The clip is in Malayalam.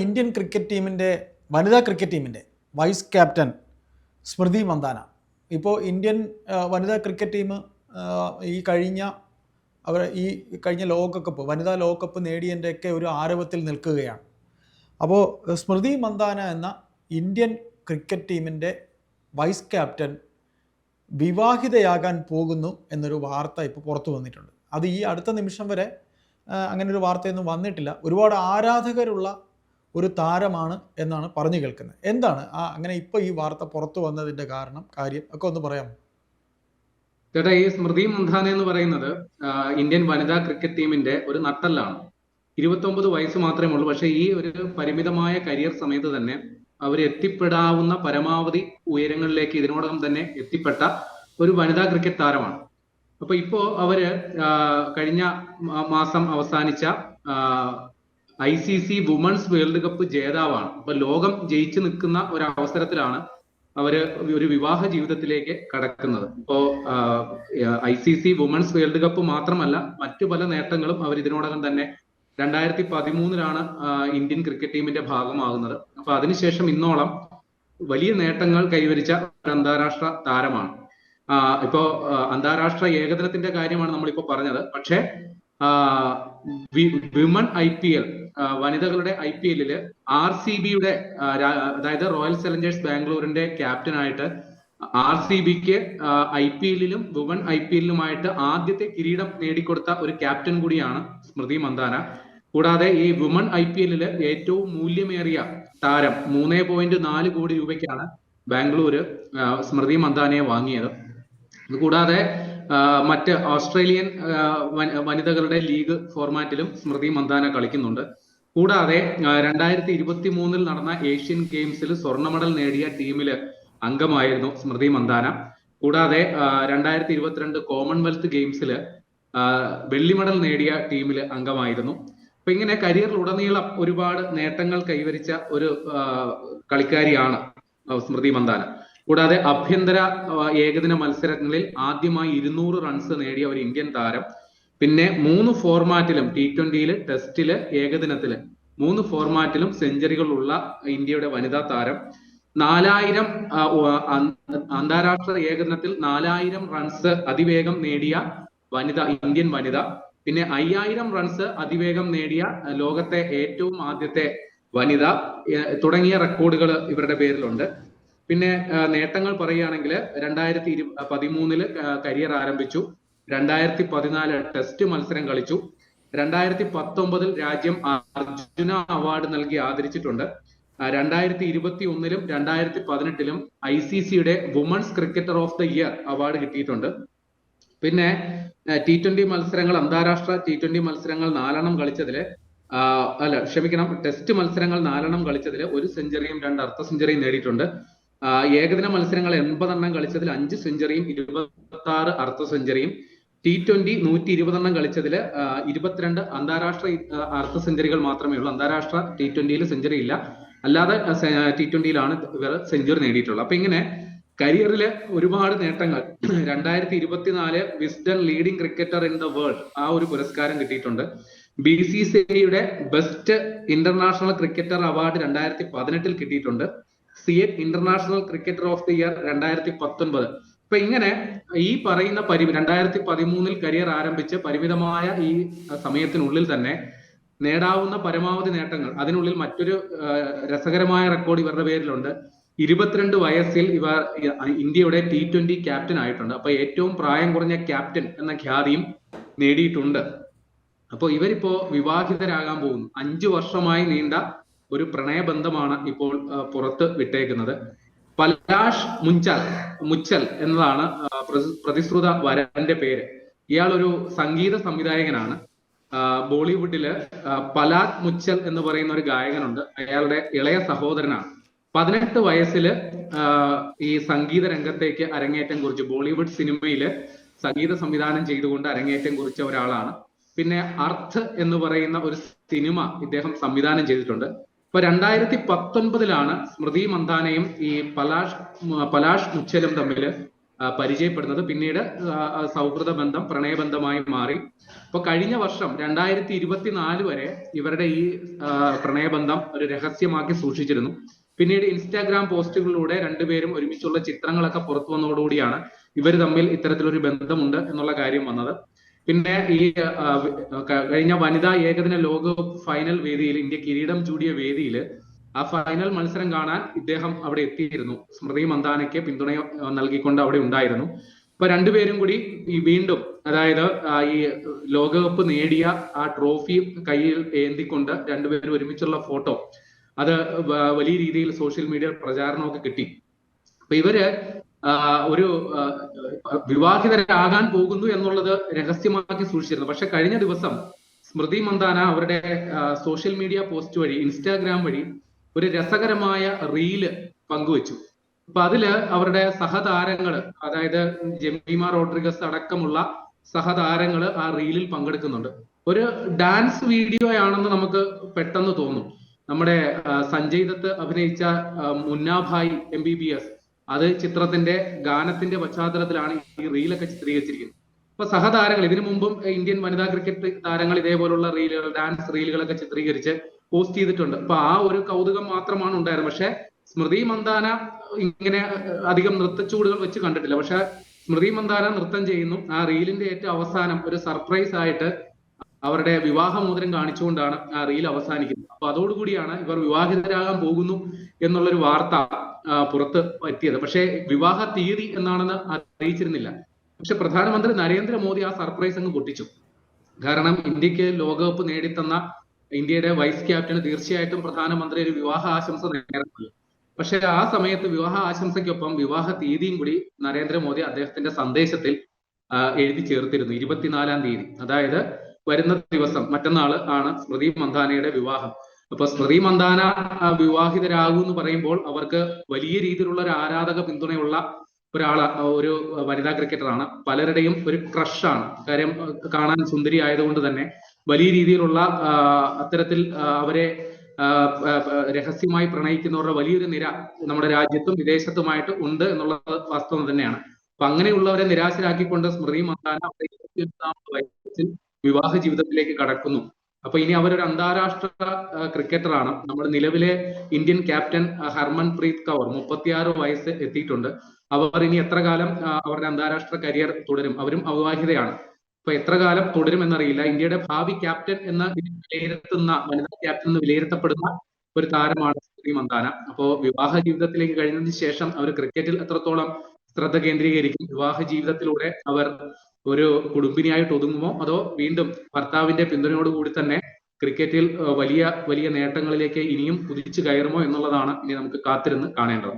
ഇന്ത്യൻ ക്രിക്കറ്റ് ടീമിൻ്റെ വനിതാ ക്രിക്കറ്റ് ടീമിൻ്റെ വൈസ് ക്യാപ്റ്റൻ സ്മൃതി മന്ദാന ഇപ്പോൾ ഇന്ത്യൻ വനിതാ ക്രിക്കറ്റ് ടീം ഈ കഴിഞ്ഞ ലോകകപ്പ് വനിതാ ലോകകപ്പ് നേടിയതിൻ്റെയൊക്കെ ഒരു ആരവത്തിൽ നിൽക്കുകയാണ്. അപ്പോൾ സ്മൃതി മന്ദാന എന്ന ഇന്ത്യൻ ക്രിക്കറ്റ് ടീമിൻ്റെ വൈസ് ക്യാപ്റ്റൻ വിവാഹിതയാകാൻ പോകുന്നു എന്നൊരു വാർത്ത ഇപ്പോൾ പുറത്തു വന്നിട്ടുണ്ട്. അത് ഈ അടുത്ത നിമിഷം വരെ അങ്ങനെ ഒരു വാർത്തയൊന്നും വന്നിട്ടില്ല. ഒരുപാട് ആരാധകരുള്ള ഒരു താരമാണ് എന്നാണ് പറഞ്ഞു കേൾക്കുന്നത്. എന്താണ് അങ്ങനെ ഇപ്പോൾ ഈ വാർത്ത പുറത്തു വന്നതിൻ്റെ കാര്യം ഒക്കെ ഒന്ന് പറയാമോ? ചേട്ടാ, ഈ സ്മൃതി മന്ദാന എന്ന് പറയുന്നത് ഇന്ത്യൻ വനിതാ ക്രിക്കറ്റ് ടീമിന്റെ ഒരു നട്ടെല്ലാണ്. 29 വയസ്സ് മാത്രമേ ഉള്ളൂ. പക്ഷേ ഈ ഒരു പരിമിതമായ കരിയർ സമയത്ത് തന്നെ അവർ എത്തിപ്പെടാവുന്ന പരമാവധി ഉയരങ്ങളിലേക്ക് ഇതിനോടകം തന്നെ എത്തിപ്പെട്ട ഒരു വനിതാ ക്രിക്കറ്റ് താരമാണ്. അപ്പൊ ഇപ്പോ അവര് കഴിഞ്ഞ മാസം അവസാനിച്ച ICC വുമൺസ് വേൾഡ് കപ്പ് ജേതാവാണ്. അപ്പൊ ലോകം ജയിച്ചു നിൽക്കുന്ന ഒരു അവസരത്തിലാണ് അവര് ഒരു വിവാഹ ജീവിതത്തിലേക്ക് കടക്കുന്നത്. ഇപ്പോ ICC വുമൺസ് വേൾഡ് കപ്പ് മാത്രമല്ല, മറ്റു പല നേട്ടങ്ങളും അവർ ഇതിനോടകം തന്നെ 2013 ഇന്ത്യൻ ക്രിക്കറ്റ് ടീമിന്റെ ഭാഗമാകുന്നത്. അപ്പൊ അതിനുശേഷം ഇന്നോളം വലിയ നേട്ടങ്ങൾ കൈവരിച്ച ഒരു അന്താരാഷ്ട്ര താരമാണ്. ഇപ്പോ അന്താരാഷ്ട്ര ഏകദിനത്തിന്റെ കാര്യമാണ് നമ്മളിപ്പോ പറഞ്ഞത്. പക്ഷേ വിമൺ IPL വനിതകളുടെ IPL RCBയുടെ അതായത് റോയൽ ചലഞ്ചേഴ്സ് ബാംഗ്ലൂരിന്റെ ക്യാപ്റ്റനായിട്ട് RCBക്ക് IPLലും വുമൺ IPLലുമായിട്ട് ആദ്യത്തെ കിരീടം നേടിക്കൊടുത്ത ഒരു ക്യാപ്റ്റൻ കൂടിയാണ് സ്മൃതി മന്ദാന. കൂടാതെ ഈ വുമൺ IPLല് ഏറ്റവും മൂല്യമേറിയ താരം 3.4 കോടി രൂപയ്ക്കാണ് ബാംഗ്ലൂര് സ്മൃതി മന്ദാനയെ വാങ്ങിയത്. കൂടാതെ മറ്റ് ഓസ്ട്രേലിയൻ വനിതകളുടെ ലീഗ് ഫോർമാറ്റിലും സ്മൃതി മന്ദാന കളിക്കുന്നുണ്ട്. കൂടാതെ 2023 നടന്ന ഏഷ്യൻ ഗെയിംസിൽ സ്വർണ്ണ മെഡൽ നേടിയ ടീമില് അംഗമായിരുന്നു സ്മൃതി മന്ദാന. കൂടാതെ 2022 കോമൺവെൽത്ത് ഗെയിംസില് വെള്ളി മെഡൽ നേടിയ ടീമില് അംഗമായിരുന്നു. അപ്പൊ ഇങ്ങനെ കരിയറിലുടനീളം ഒരുപാട് നേട്ടങ്ങൾ കൈവരിച്ച ഒരു കളിക്കാരിയാണ് സ്മൃതി മന്ദാന. കൂടാതെ ആഭ്യന്തര ഏകദിന മത്സരങ്ങളിൽ ആദ്യമായി 200 റൺസ് നേടിയ ഒരു ഇന്ത്യൻ താരം. പിന്നെ 3 ഫോർമാറ്റിലും T20-ല്, ടെസ്റ്റില്, ഏകദിനത്തില് 3 ഫോർമാറ്റിലും സെഞ്ചുറികളുള്ള ഇന്ത്യയുടെ വനിതാ താരം. 4000 അന്താരാഷ്ട്ര ഏകദിനത്തിൽ 4000 റൺസ് അതിവേഗം നേടിയ ഇന്ത്യൻ വനിത. പിന്നെ 5000 റൺസ് അതിവേഗം നേടിയ ലോകത്തെ ഏറ്റവും ആദ്യത്തെ വനിത തുടങ്ങിയ റെക്കോർഡുകൾ ഇവരുടെ പേരിലുണ്ട്. പിന്നെ നേട്ടങ്ങൾ പറയുകയാണെങ്കിൽ 2013 കരിയർ ആരംഭിച്ചു. 2014 ടെസ്റ്റ് മത്സരം കളിച്ചു. 2019 രാജ്യം അർജുന അവാർഡ് നൽകി ആദരിച്ചിട്ടുണ്ട്. 2021 2018 ICCയുടെ women's cricketer of the year award കിട്ടിയിട്ടുണ്ട്. പിന്നെ T20 മത്സരങ്ങൾ, അന്താരാഷ്ട്ര T20 മത്സരങ്ങൾ 4 കളിച്ചതില് ടെസ്റ്റ് മത്സരങ്ങൾ 4 കളിച്ചതിൽ 1 സെഞ്ചുറിയും 2 അർദ്ധ സെഞ്ചുറിയും നേടിയിട്ടുണ്ട്. ഏകദിന മത്സരങ്ങൾ 80 കളിച്ചതിൽ 5 സെഞ്ചുറിയും 26 അർദ്ധ സെഞ്ചുറിയും. T20 120 കളിച്ചതിൽ 22 അന്താരാഷ്ട്ര അർദ്ധ സെഞ്ചുറികൾ മാത്രമേ ഉള്ളൂ. അന്താരാഷ്ട്ര T20-ൽ സെഞ്ചുറി ഇല്ല. അല്ലാതെ T20-ലാണ് ഇവർ സെഞ്ചുറി നേടിയിട്ടുള്ളത്. അപ്പൊ ഇങ്ങനെ കരിയറില് ഒരുപാട് നേട്ടങ്ങൾ. 2024 Wisden leading cricketer in the world ഒരു പുരസ്കാരം കിട്ടിയിട്ടുണ്ട്. BCCIയുടെ ബെസ്റ്റ് ഇന്റർനാഷണൽ ക്രിക്കറ്റർ അവാർഡ് 2018 കിട്ടിയിട്ടുണ്ട്. CIET international cricketer of the year 2019. അപ്പൊ ഇങ്ങനെ ഈ പറയുന്ന 2013 കരിയർ ആരംഭിച്ച് പരിമിതമായ ഈ സമയത്തിനുള്ളിൽ തന്നെ നേടാവുന്ന പരമാവധി നേട്ടങ്ങൾ. അതിനുള്ളിൽ മറ്റൊരു രസകരമായ റെക്കോർഡ് ഇവരുടെ പേരിലുണ്ട്. 22 വയസ്സിൽ ഇവർ ഇന്ത്യയുടെ T20 ക്യാപ്റ്റൻ ആയിട്ടുണ്ട്. അപ്പൊ ഏറ്റവും പ്രായം കുറഞ്ഞ ക്യാപ്റ്റൻ എന്ന ഖ്യാതിയും നേടിയിട്ടുണ്ട്. അപ്പൊ ഇവരിപ്പോ വിവാഹിതരാകാൻ പോകുന്നു. 5 വർഷമായി നീണ്ട ഒരു പ്രണയബന്ധമാണ് ഇപ്പോൾ പുറത്ത് വിട്ടേക്കുന്നത്. പലാഷ് മുച്ചൽ എന്നതാണ് പ്രതിശ്രുത വരന്റെ പേര്. ഇയാൾ ഒരു സംഗീത സംവിധായകനാണ്. ബോളിവുഡില് പലാത് മുച്ചൽ എന്ന് പറയുന്ന ഒരു ഗായകനുണ്ട്. അയാളുടെ ഇളയ സഹോദരനാണ്. 18 വയസ്സില് ഈ സംഗീത രംഗത്തേക്ക് അരങ്ങേറ്റം കുറിച്ചു. ബോളിവുഡ് സിനിമയില് സംഗീത സംവിധാനം ചെയ്തുകൊണ്ട് അരങ്ങേറ്റം കുറിച്ച ഒരാളാണ്. പിന്നെ അർത്ത് എന്ന് പറയുന്ന ഒരു സിനിമ ഇദ്ദേഹം സംവിധാനം ചെയ്തിട്ടുണ്ട്. ഇപ്പൊ 2019 സ്മൃതി മന്ദാനയും ഈ പലാഷ് മുച്ചലും തമ്മിൽ പരിചയപ്പെടുന്നത്. പിന്നീട് സൗഹൃദ ബന്ധം പ്രണയബന്ധമായി മാറി. അപ്പൊ കഴിഞ്ഞ വർഷം 2024 വരെ ഇവരുടെ ഈ പ്രണയബന്ധം ഒരു രഹസ്യമാക്കി സൂക്ഷിച്ചിരുന്നു. പിന്നീട് ഇൻസ്റ്റാഗ്രാം പോസ്റ്റുകളിലൂടെ രണ്ടുപേരും ഒരുമിച്ചുള്ള ചിത്രങ്ങളൊക്കെ പുറത്തു വന്നതോടുകൂടിയാണ് ഇവർ തമ്മിൽ ഇത്തരത്തിലൊരു ബന്ധമുണ്ട് എന്നുള്ള കാര്യം വന്നത്. പിന്നെ ഈ കഴിഞ്ഞ വനിതാ ഏകദിന ലോകകപ്പ് ഫൈനൽ വേദിയിൽ, ഇന്ത്യ കിരീടം ചൂടിയ വേദിയിൽ ആ ഫൈനൽ മത്സരം കാണാൻ ഇദ്ദേഹം അവിടെ എത്തിയിരുന്നു. സ്മൃതി മന്ദാനയ്ക്ക് പിന്തുണ നൽകിക്കൊണ്ട് അവിടെ ഉണ്ടായിരുന്നു. ഇപ്പൊ രണ്ടുപേരും കൂടി ഈ വീണ്ടും, അതായത് ഈ ലോകകപ്പ് നേടിയ ആ ട്രോഫി കയ്യിൽ ഏന്തിക്കൊണ്ട് രണ്ടുപേരും ഒരുമിച്ചുള്ള ഫോട്ടോ, അത് വലിയ രീതിയിൽ സോഷ്യൽ മീഡിയ പ്രചാരണമൊക്കെ കിട്ടി. അപ്പൊ ഇവര് ഒരു വിവാഹിതരാകാൻ പോകുന്നു എന്നുള്ളത് രഹസ്യമാക്കി സൂക്ഷിച്ചിരുന്നു. പക്ഷെ കഴിഞ്ഞ ദിവസം സ്മൃതി മന്ദാന അവരുടെ സോഷ്യൽ മീഡിയ പോസ്റ്റ് വഴി, ഇൻസ്റ്റാഗ്രാം വഴി ഒരു രസകരമായ റീല് പങ്കുവച്ചു. അപ്പൊ അതില് അവരുടെ സഹതാരങ്ങള്, അതായത് ജെമിമ റോഡ്രിഗസ് അടക്കമുള്ള സഹതാരങ്ങള് ആ റീലിൽ പങ്കെടുക്കുന്നുണ്ട്. ഒരു ഡാൻസ് വീഡിയോ ആണെന്ന് നമുക്ക് പെട്ടെന്ന് തോന്നും. നമ്മുടെ സഞ്ജയ് ദത്ത് അഭിനയിച്ച മുന്നാഭായ് MBBS, അത് ചിത്രത്തിന്റെ ഗാനത്തിന്റെ പശ്ചാത്തലത്തിലാണ് ഈ റീലൊക്കെ ചിത്രീകരിച്ചിരിക്കുന്നത്. അപ്പൊ സഹതാരങ്ങൾ, ഇതിനു മുമ്പും ഇന്ത്യൻ വനിതാ ക്രിക്കറ്റ് താരങ്ങൾ ഇതേപോലുള്ള റീലുകൾ, ഡാൻസ് റീലുകളൊക്കെ ചിത്രീകരിച്ച് പോസ്റ്റ് ചെയ്തിട്ടുണ്ട്. അപ്പൊ ആ ഒരു കൗതുകം മാത്രമാണ് ഉണ്ടായിരുന്നത്. പക്ഷെ സ്മൃതി മന്ദാന ഇങ്ങനെ അധികം നൃത്തച്ചൂടുകൾ വെച്ച് കണ്ടിട്ടില്ല. പക്ഷെ സ്മൃതി മന്ദാന നൃത്തം ചെയ്യുന്നു. ആ റീലിന്റെ ഏറ്റവും അവസാനം ഒരു സർപ്രൈസ് ആയിട്ട് അവരുടെ വിവാഹമോതിരം കാണിച്ചുകൊണ്ടാണ് ആ റീൽ അവസാനിക്കുന്നത്. അപ്പൊ അതോടുകൂടിയാണ് ഇവർ വിവാഹിതരാകാൻ പോകുന്നു എന്നുള്ളൊരു വാർത്ത പുറത്ത് എത്തിയത്. പക്ഷേ വിവാഹ തീയതി എന്നാണെന്ന് അറിയിച്ചിരുന്നില്ല. പക്ഷെ പ്രധാനമന്ത്രി നരേന്ദ്രമോദി ആ സർപ്രൈസ് അങ്ങ് പൊട്ടിച്ചു. കാരണം ഇന്ത്യക്ക് ലോകകപ്പ് നേടിത്തന്ന ഇന്ത്യയുടെ വൈസ് ക്യാപ്റ്റന് തീർച്ചയായിട്ടും പ്രധാനമന്ത്രി ഒരു വിവാഹ ആശംസ നേരിടുന്നു. പക്ഷെ ആ സമയത്ത് വിവാഹ ആശംസയ്ക്കൊപ്പം വിവാഹ തീയതിയും കൂടി നരേന്ദ്രമോദി അദ്ദേഹത്തിന്റെ സന്ദേശത്തിൽ എഴുതി ചേർത്തിരുന്നു. 24-ാം തീയതി, അതായത് വരുന്ന ദിവസം, മറ്റന്നാള് ആണ് സ്മൃതി മന്ദാനയുടെ വിവാഹം. അപ്പൊ സ്മൃതി മന്ദാന വിവാഹിതരാകൂ എന്ന് പറയുമ്പോൾ അവർക്ക് വലിയ രീതിയിലുള്ള ഒരു ആരാധക പിന്തുണയുള്ള ഒരു വനിതാ ക്രിക്കറ്ററാണ്. പലരുടെയും ഒരു ക്രഷാണ്. കാര്യം കാണാൻ സുന്ദരി ആയതുകൊണ്ട് തന്നെ വലിയ രീതിയിലുള്ള അത്തരത്തിൽ അവരെ രഹസ്യമായി പ്രണയിക്കുന്നവരുടെ വലിയൊരു നിര നമ്മുടെ രാജ്യത്തും വിദേശത്തുമായിട്ട് ഉണ്ട് എന്നുള്ളത് വാസ്തവം തന്നെയാണ്. അപ്പൊ അങ്ങനെയുള്ളവരെ നിരാശരാക്കിക്കൊണ്ട് സ്മൃതി മന്ദാന വയസ്സിൽ വിവാഹ ജീവിതത്തിലേക്ക് കടക്കുന്നു. അപ്പൊ ഇനി അവരൊരു അന്താരാഷ്ട്ര ക്രിക്കറ്ററാണ്. നമ്മുടെ നിലവിലെ ഇന്ത്യൻ ക്യാപ്റ്റൻ ഹർമൻപ്രീത് കൗർ 36 വയസ്സ് എത്തിയിട്ടുണ്ട്. അവർ ഇനി എത്ര കാലം അവരുടെ അന്താരാഷ്ട്ര കരിയർ തുടരും? അവരും അവിവാഹിതയാണ്. അപ്പൊ എത്ര കാലം തുടരും എന്നറിയില്ല. ഇന്ത്യയുടെ ഭാവി ക്യാപ്റ്റൻ എന്ന് വിലയിരുത്തുന്ന, വനിതാ ക്യാപ്റ്റൻ എന്ന് വിലയിരുത്തപ്പെടുന്ന ഒരു താരമാണ് സ്മൃതി മന്ദാന. അപ്പോ വിവാഹ ജീവിതത്തിലേക്ക് കഴിഞ്ഞതിന് ശേഷം അവർ ക്രിക്കറ്റിൽ എത്രത്തോളം ശ്രദ്ധ കേന്ദ്രീകരിക്കും? വിവാഹ ജീവിതത്തിലൂടെ അവർ ഒരു കുടുംബിനിയായിട്ട് ഒതുങ്ങുമോ, അതോ വീണ്ടും ഭർത്താവിന്റെ പിന്തുണയോടുകൂടി തന്നെ ക്രിക്കറ്റിൽ വലിയ വലിയ നേട്ടങ്ങളിലേക്ക് ഇനിയും കുതിച്ചു കയറുമോ എന്നുള്ളതാണ് ഇനി നമുക്ക് കാത്തിരുന്ന് കാണേണ്ടത്.